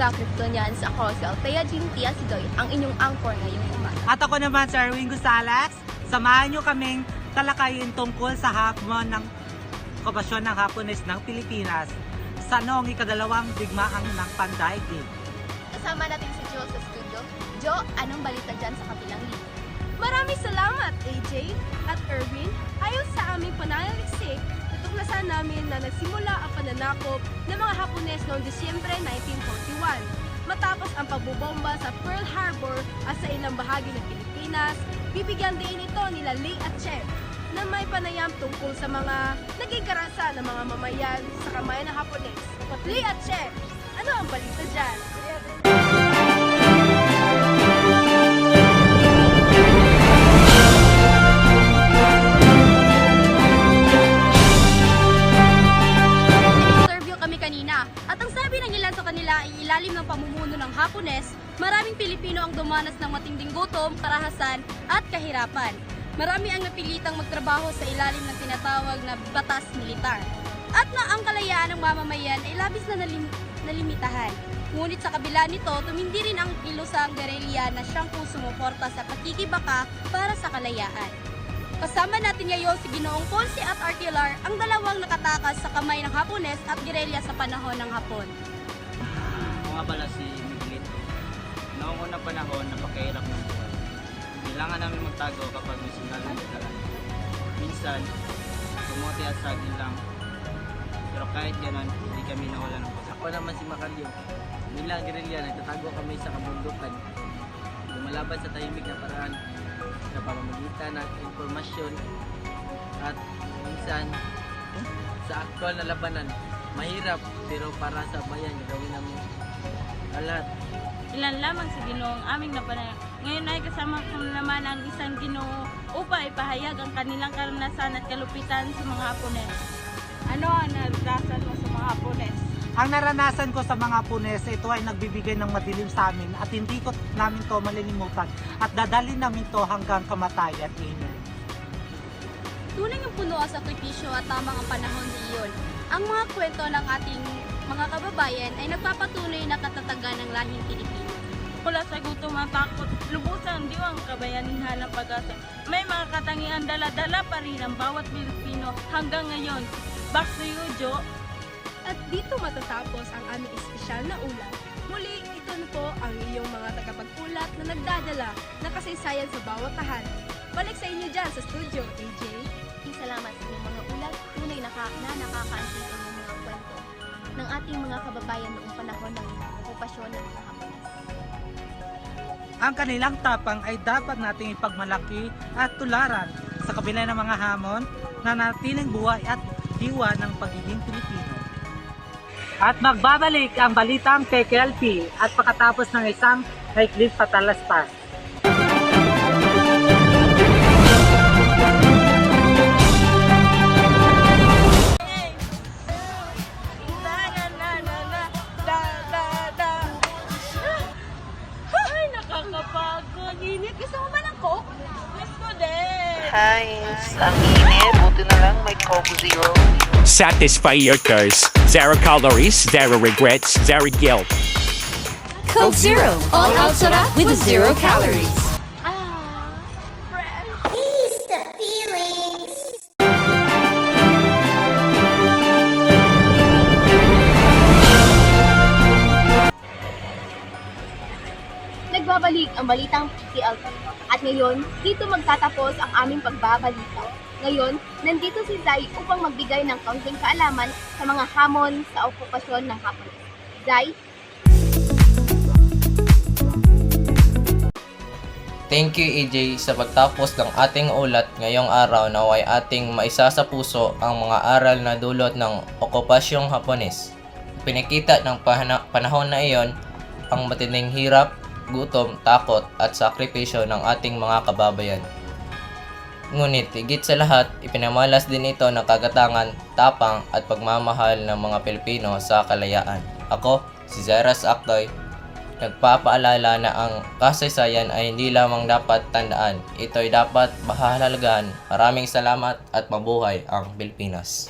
nagakripto niyan sa Croswell. Kaya Gintia si Doy, ang inyong anchor ngayong umaga. At ako naman si Erwin Gusalax. Samahan nyo kaming talakayin tungkol sa hamon ng okupasyon ng Hapones ng Pilipinas sa noong ikadalawang digmaang ng pandaigdig. Kasama natin si Jo sa studio. Jo, anong balita dyan sa kabilang linya? Maraming salamat, AJ at Erwin. Ayon sa aming pananaliksik, natuklasan namin na nagsimula ang pananakop ng mga Hapones noong Disyembre 1941. Matapos ang pagbobomba sa Pearl Harbor at sa ilang bahagi ng Pilipinas, bibigyan din ito nila Lee at Che na may panayam tungkol sa mga naging karahasan ng mga mamayan sa kamay ng Hapones. Lee at Che, ano ang balita dyan? Interview kami kanina at ang sabi ng ilan sa kanila ay ilalim ng pamumuno ng Hapones, maraming Pilipino ang dumanas ng matinding gutom, karahasan at kahirapan. Marami ang napilitang magtrabaho sa ilalim ng tinatawag na batas militar. At na ang kalayaan ng mamamayan ay labis na nalimitahan. Ngunit sa kabila nito, tumindi rin ang kilusang gerilya na siyang sumuporta sa pakikibaka para sa kalayaan. Kasama natin ngayon si Ginoong Ponce at Arquilar, ang dalawang nakatakas sa kamay ng Hapones at gerilya sa panahon ng Hapon. Mga bala si Miguelito. Noong unang panahon, napakahirap ng buhay. Kailangan namin magtago kapag may signal ng dagalan. Minsan, tumuti at saging lang. Pero kahit gano'n, hindi kami nawala ng pag. Ako naman si Macario. Bilang gerilya, nagtatago kami sa kabundukan. Lumalaban sa tahimik na paraan sa pamamagitan ng informasyon at minsan sa aktwal na labanan. Mahirap pero para sa bayan gagawin namin ang lahat. Ilan lamang sa Ginoong aming napanayam. Ngayon ay kasama ko naman ang isang Ginoo upang ipahayag ang kanilang karanasan at kalupitan sa mga Hapones. Ano ang naranasan mo sa mga Hapones? Ang naranasan ko sa mga Hapones, ito ay nagbibigay ng madilim sa amin at hindi ko namin to malilimutan at dadalhin namin to hanggang kamatayan. Amen. Tunay ng puno ang sakripisyo at tamang ang panahon ni iyon. Ang mga kwento ng ating mga kababayan ay nagpapatunay na katatagan ng lahing Pilipino. Mula sa gutom at takot, lubusan diwang kabayanihan ng pag-asa. May mga katangian dala-dala pa rin ang bawat Pilipino hanggang ngayon. Back to you, Jo. At dito matatapos ang aming espesyal na ulat. Muli, ito na po ang iyong mga tagapag-ulat na nagdadala ng kasaysayan sa bawat tahanan. Balik sa inyo dyan sa studio, AJ. Salamat sa inyong mga ulat. Tunay na nakakaantig ang mga kwento ng ating mga kababayan noong panahon ng okupasyon ng mga Hapones. Ang kanilang tapang ay dapat nating ipagmalaki at tularan sa kabila ng mga hamon na natiling buhay at diwa ng pagiging Pilipino. At magbabalik ang balitang KKLP at pagkatapos ng isang maikling patalaspas. Ay, nakakapagod. Init. Gusto mo ba ng Coke? Gusto din. Hais, ang init. Buti na lang may Coke Zero. Satisfy your thirst. Zero calories, zero regrets, zero guilt. Coke Zero, all out soda with zero calories. Nagbabalik ang balitang PTLP. At ngayon, dito magtatapos ang aming pagbabalita. Ngayon, nandito si Zai upang magbigay ng kaunting kaalaman sa mga hamon sa okupasyon ng Hapones. Zai? Thank you AJ sa pagtapos ng ating ulat ngayong araw naway ating maisa sa puso ang mga aral na dulot ng okupasyong Hapones. Pinakita ng panahon na iyon ang matinding hirap, gutom, takot at sakripisyo ng ating mga kababayan. Ngunit higit sa lahat, ipinamalas din ito ng kagatangan, tapang at pagmamahal ng mga Pilipino sa kalayaan. Ako, si Zeras Aktoy, nagpapaalala na ang kasaysayan ay hindi lamang dapat tandaan, ito'y dapat mahalagaan. Maraming salamat at mabuhay ang Pilipinas.